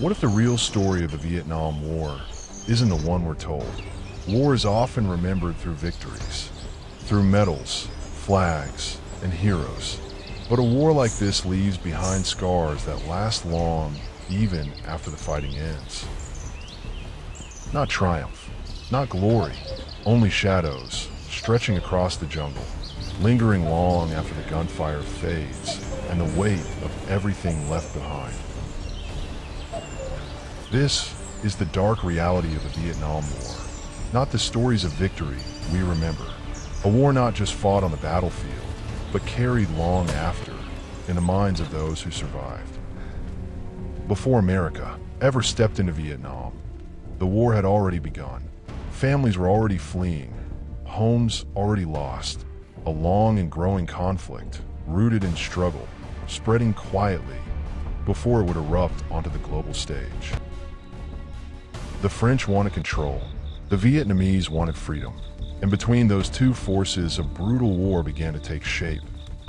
What if the real story of the Vietnam War isn't the one we're told? War is often remembered through victories, through medals, flags, and heroes. But a war like this leaves behind scars that last long, even after the fighting ends. Not triumph, not glory, only shadows stretching across the jungle, lingering long after the gunfire fades and the weight of everything left behind. This is the dark reality of the Vietnam War, not the stories of victory we remember. A war not just fought on the battlefield, but carried long after in the minds of those who survived. Before America ever stepped into Vietnam, the war had already begun. Families were already fleeing, homes already lost, a long and growing conflict rooted in struggle, spreading quietly before it would erupt onto the global stage. The French wanted control, the Vietnamese wanted freedom, and between those two forces a brutal war began to take shape,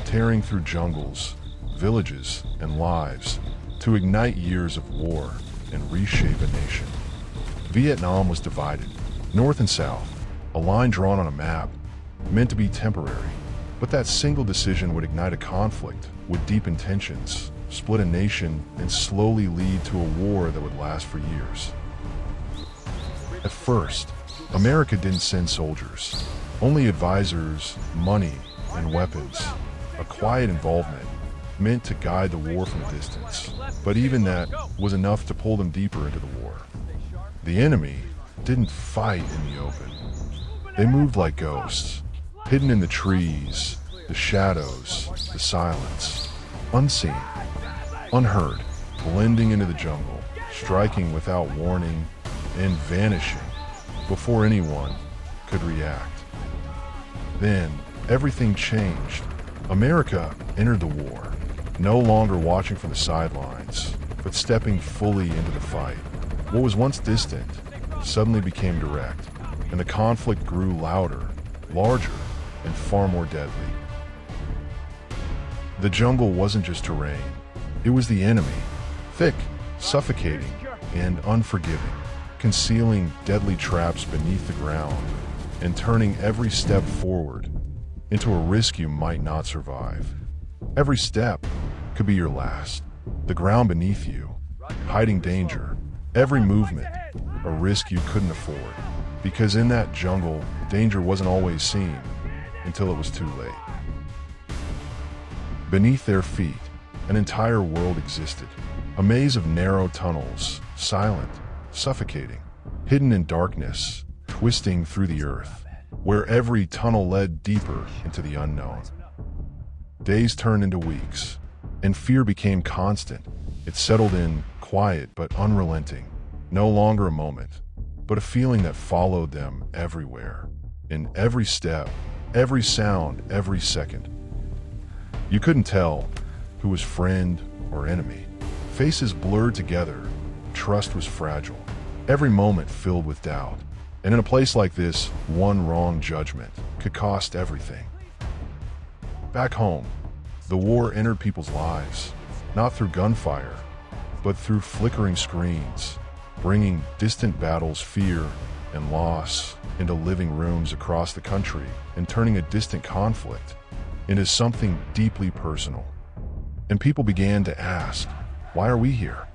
tearing through jungles, villages, and lives to ignite years of war and reshape a nation. Vietnam was divided, north and south, a line drawn on a map, meant to be temporary. But that single decision would ignite a conflict with deep intentions, split a nation, and slowly lead to a war that would last for years. At first, America didn't send soldiers, only advisors, money, and weapons. A quiet involvement meant to guide the war from a distance, but even that was enough to pull them deeper into the war. The enemy didn't fight in the open. They moved like ghosts, hidden in the trees, the shadows, the silence, unseen, unheard, blending into the jungle, striking without warning, and vanishing before anyone could react. Then, everything changed. America entered the war, no longer watching from the sidelines, but stepping fully into the fight. What was once distant suddenly became direct, and the conflict grew louder, larger, and far more deadly. The jungle wasn't just terrain, it was the enemy, thick, suffocating, and unforgiving, concealing deadly traps beneath the ground and turning every step forward into a risk you might not survive. Every step could be your last, the ground beneath you, hiding danger, every movement, a risk you couldn't afford, because in that jungle, danger wasn't always seen until it was too late. Beneath their feet, an entire world existed, a maze of narrow tunnels, silent, suffocating, hidden in darkness, twisting through the earth, where every tunnel led deeper into the unknown. Days turned into weeks, and fear became constant. It settled in, quiet but unrelenting, no longer a moment, but a feeling that followed them everywhere, in every step, every sound, every second. You couldn't tell who was friend or enemy. Faces blurred together, trust was fragile, every moment filled with doubt. And in a place like this, one wrong judgment could cost everything. Back home, the war entered people's lives, not through gunfire, but through flickering screens, bringing distant battles, fear, and loss into living rooms across the country and turning a distant conflict into something deeply personal. And people began to ask, why are we here?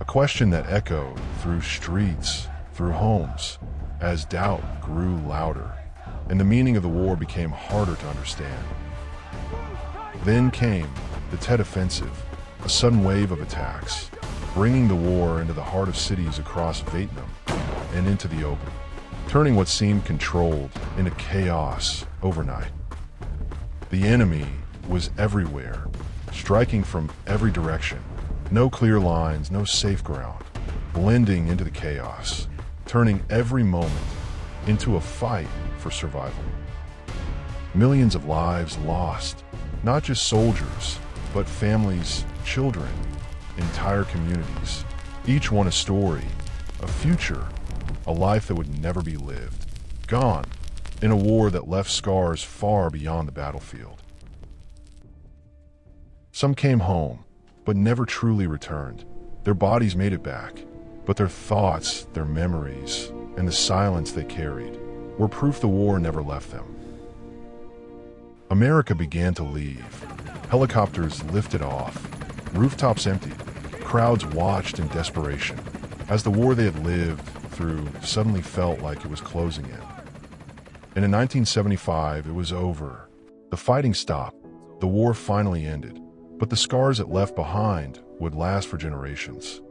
A question that echoed through streets, through homes, as doubt grew louder, and the meaning of the war became harder to understand. Then came the Tet Offensive, a sudden wave of attacks, bringing the war into the heart of cities across Vietnam and into the open, turning what seemed controlled into chaos overnight. The enemy was everywhere, striking from every direction. No clear lines, no safe ground, blending into the chaos, turning every moment into a fight for survival. Millions of lives lost, not just soldiers, but families, children, entire communities. Each one a story, a future, a life that would never be lived. Gone in a war that left scars far beyond the battlefield. Some came home, but never truly returned. Their bodies made it back, but their thoughts, their memories, and the silence they carried were proof the war never left them. America began to leave. Helicopters lifted off, rooftops emptied, crowds watched in desperation as the war they had lived through suddenly felt like it was closing in. And in 1975, it was over. The fighting stopped, the war finally ended, but the scars it left behind would last for generations.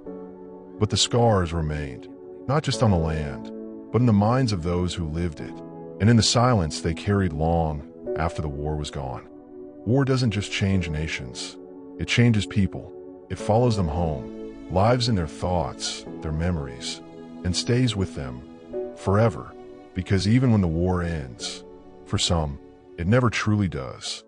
But the scars remained, not just on the land, but in the minds of those who lived it, and in the silence they carried long after the war was gone. War doesn't just change nations, it changes people. It follows them home, lives in their thoughts, their memories, and stays with them forever, because even when the war ends, for some, it never truly does.